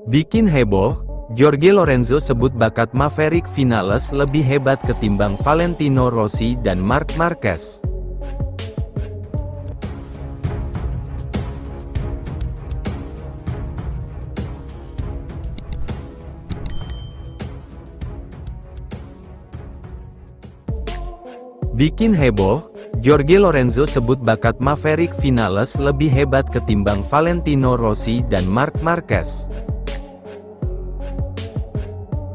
Bikin heboh, Jorge Lorenzo sebut bakat Maverick Vinales lebih hebat ketimbang Valentino Rossi dan Marc Marquez. Bikin heboh, Jorge Lorenzo sebut bakat Maverick Vinales lebih hebat ketimbang Valentino Rossi dan Marc Marquez.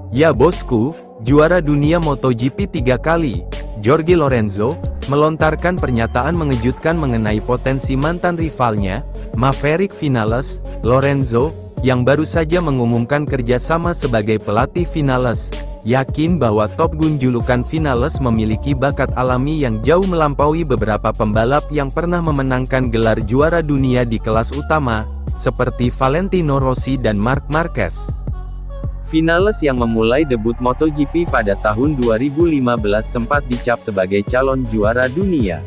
Ya bosku, juara dunia MotoGP 3 kali, Jorge Lorenzo, melontarkan pernyataan mengejutkan mengenai potensi mantan rivalnya, Maverick Vinales. Lorenzo, yang baru saja mengumumkan kerjasama sebagai pelatih Vinales, yakin bahwa Top Gun julukan Vinales memiliki bakat alami yang jauh melampaui beberapa pembalap yang pernah memenangkan gelar juara dunia di kelas utama, seperti Valentino Rossi dan Marc Marquez. Vinales yang memulai debut MotoGP pada tahun 2015 sempat dicap sebagai calon juara dunia.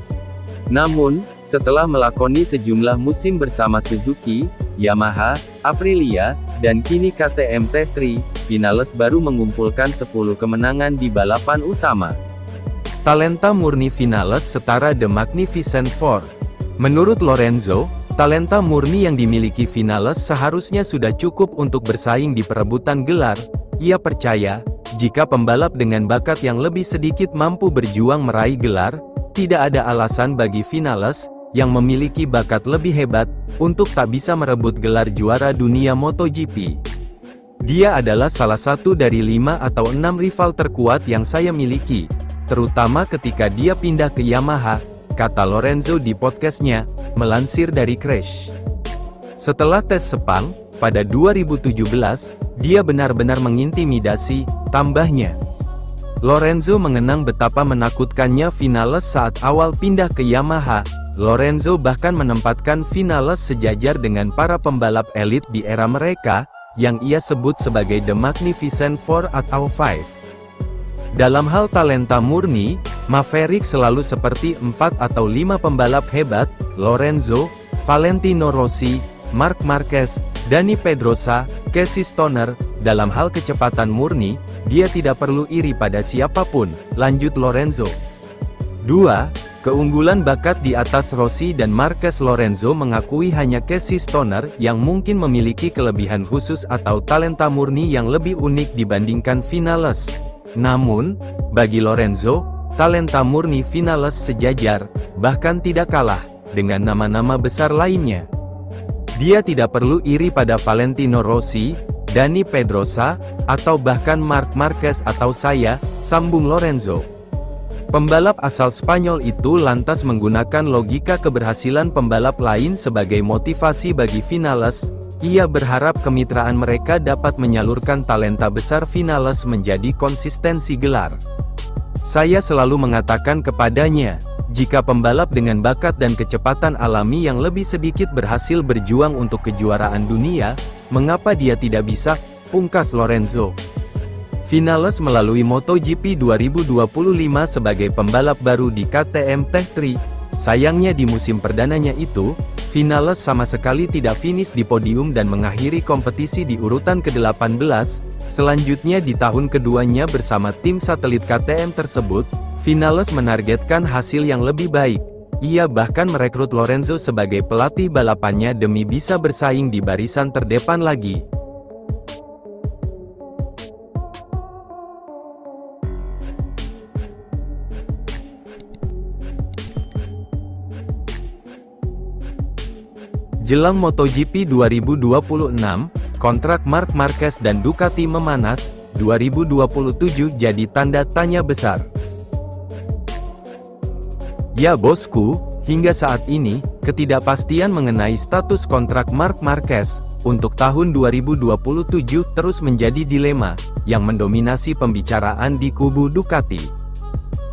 Namun, setelah melakoni sejumlah musim bersama Suzuki, Yamaha, Aprilia, dan kini KTM T3, Vinales baru mengumpulkan 10 kemenangan di balapan utama. Talenta murni Vinales setara The Magnificent Four. Menurut Lorenzo, talenta murni yang dimiliki Vinales seharusnya sudah cukup untuk bersaing di perebutan gelar. Ia percaya, jika pembalap dengan bakat yang lebih sedikit mampu berjuang meraih gelar, tidak ada alasan bagi Vinales, yang memiliki bakat lebih hebat, untuk tak bisa merebut gelar juara dunia MotoGP. Dia adalah salah satu dari 5 atau 6 rival terkuat yang saya miliki, terutama ketika dia pindah ke Yamaha, kata Lorenzo di podcastnya, melansir dari Crash. Setelah tes Sepang, pada 2017, dia benar-benar mengintimidasi, tambahnya. Lorenzo mengenang betapa menakutkannya Vinales saat awal pindah ke Yamaha. Lorenzo bahkan menempatkan Vinales sejajar dengan para pembalap elit di era mereka, yang ia sebut sebagai The Magnificent Four atau Five. Dalam hal talenta murni, Maverick selalu seperti 4 atau 5 pembalap hebat, Lorenzo, Valentino Rossi, Marc Marquez, Dani Pedrosa, Casey Stoner. Dalam hal kecepatan murni, dia tidak perlu iri pada siapapun, lanjut Lorenzo. 2. Keunggulan bakat di atas Rossi dan Marquez. Lorenzo mengakui hanya Casey Stoner yang mungkin memiliki kelebihan khusus atau talenta murni yang lebih unik dibandingkan Vinales. Namun, bagi Lorenzo, talenta murni Vinales sejajar, bahkan tidak kalah, dengan nama-nama besar lainnya. Dia tidak perlu iri pada Valentino Rossi, Dani Pedrosa, atau bahkan Marc Marquez atau saya, sambung Lorenzo. Pembalap asal Spanyol itu lantas menggunakan logika keberhasilan pembalap lain sebagai motivasi bagi Vinales. Ia berharap kemitraan mereka dapat menyalurkan talenta besar Vinales menjadi konsistensi gelar. Saya selalu mengatakan kepadanya, jika pembalap dengan bakat dan kecepatan alami yang lebih sedikit berhasil berjuang untuk kejuaraan dunia, mengapa dia tidak bisa, pungkas Lorenzo. Vinales melalui MotoGP 2025 sebagai pembalap baru di KTM T3. Sayangnya di musim perdananya itu, Vinales sama sekali tidak finish di podium dan mengakhiri kompetisi di urutan ke-18. Selanjutnya di tahun keduanya bersama tim satelit KTM tersebut, Vinales menargetkan hasil yang lebih baik. Ia bahkan merekrut Lorenzo sebagai pelatih balapannya demi bisa bersaing di barisan terdepan lagi. Jelang MotoGP 2026, kontrak Marc Marquez dan Ducati memanas. 2027 jadi tanda tanya besar. Ya bosku, hingga saat ini, ketidakpastian mengenai status kontrak Marc Marquez untuk tahun 2027 terus menjadi dilema yang mendominasi pembicaraan di kubu Ducati.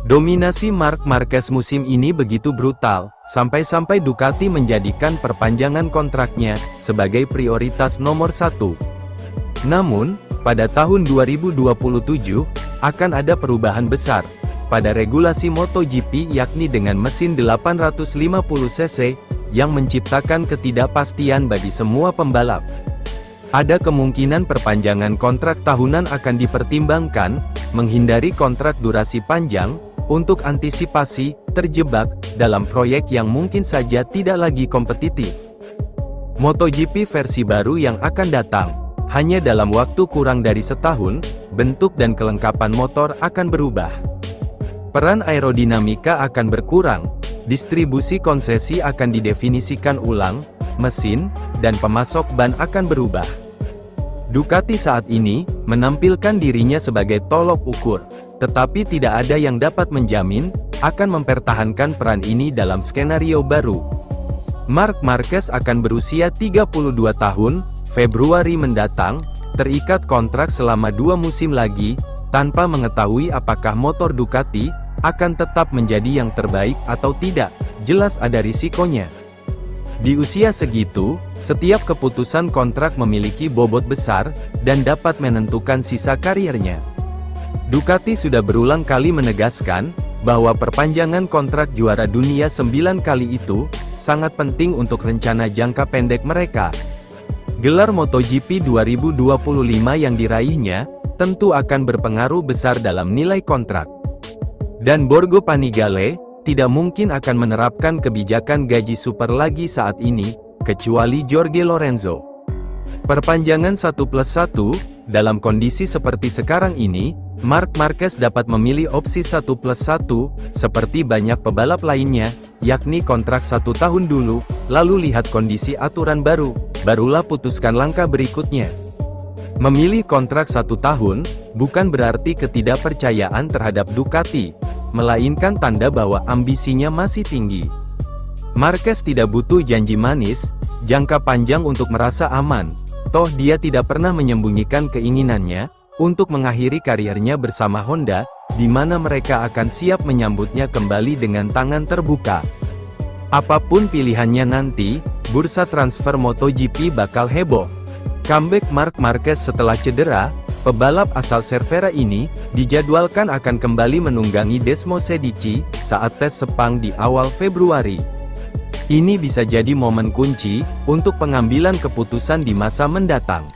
Dominasi Marc Marquez musim ini begitu brutal, sampai-sampai Ducati menjadikan perpanjangan kontraknya sebagai prioritas nomor 1. Namun, pada tahun 2027, akan ada perubahan besar pada regulasi MotoGP, yakni dengan mesin 850 cc, yang menciptakan ketidakpastian bagi semua pembalap. Ada kemungkinan perpanjangan kontrak tahunan akan dipertimbangkan, menghindari kontrak durasi panjang, untuk antisipasi terjebak dalam proyek yang mungkin saja tidak lagi kompetitif. MotoGP versi baru yang akan datang, hanya dalam waktu kurang dari setahun, bentuk dan kelengkapan motor akan berubah. Peran aerodinamika akan berkurang, distribusi konsesi akan didefinisikan ulang, mesin, dan pemasok ban akan berubah. Ducati saat ini, menampilkan dirinya sebagai tolok ukur, tetapi tidak ada yang dapat menjamin, akan mempertahankan peran ini dalam skenario baru. Marc Marquez akan berusia 32 tahun, Februari mendatang, terikat kontrak selama 2 musim lagi, tanpa mengetahui apakah motor Ducati, akan tetap menjadi yang terbaik atau tidak, jelas ada risikonya. Di usia segitu, setiap keputusan kontrak memiliki bobot besar, dan dapat menentukan sisa karirnya. Ducati sudah berulang kali menegaskan, bahwa perpanjangan kontrak juara dunia 9 kali itu, sangat penting untuk rencana jangka pendek mereka. Gelar MotoGP 2025 yang diraihnya, tentu akan berpengaruh besar dalam nilai kontrak. Dan Borgo Panigale, tidak mungkin akan menerapkan kebijakan gaji super lagi saat ini, kecuali Jorge Lorenzo. Perpanjangan 1+1, dalam kondisi seperti sekarang ini, Marc Marquez dapat memilih opsi 1+1, seperti banyak pebalap lainnya, yakni kontrak 1 tahun dulu, lalu lihat kondisi aturan baru, barulah putuskan langkah berikutnya. Memilih kontrak 1 tahun, bukan berarti ketidakpercayaan terhadap Ducati, melainkan tanda bahwa ambisinya masih tinggi. Marquez tidak butuh janji manis, jangka panjang untuk merasa aman, toh dia tidak pernah menyembunyikan keinginannya, untuk mengakhiri karirnya bersama Honda, di mana mereka akan siap menyambutnya kembali dengan tangan terbuka. Apapun pilihannya nanti, bursa transfer MotoGP bakal heboh. Comeback Marc Marquez setelah cedera, pebalap asal Cervera ini, dijadwalkan akan kembali menunggangi Desmosedici, saat tes Sepang di awal Februari. Ini bisa jadi momen kunci, untuk pengambilan keputusan di masa mendatang.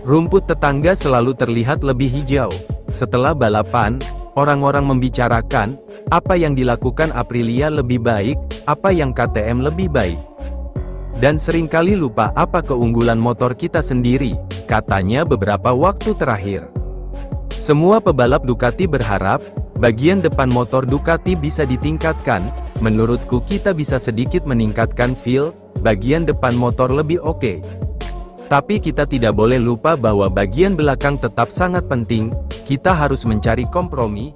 Rumput tetangga selalu terlihat lebih hijau. Setelah balapan, orang-orang membicarakan, apa yang dilakukan Aprilia lebih baik, apa yang KTM lebih baik. Dan seringkali lupa apa keunggulan motor kita sendiri, katanya beberapa waktu terakhir. Semua pebalap Ducati berharap, bagian depan motor Ducati bisa ditingkatkan, menurutku kita bisa sedikit meningkatkan feel, bagian depan motor lebih oke. Tapi kita tidak boleh lupa bahwa bagian belakang tetap sangat penting, kita harus mencari kompromi,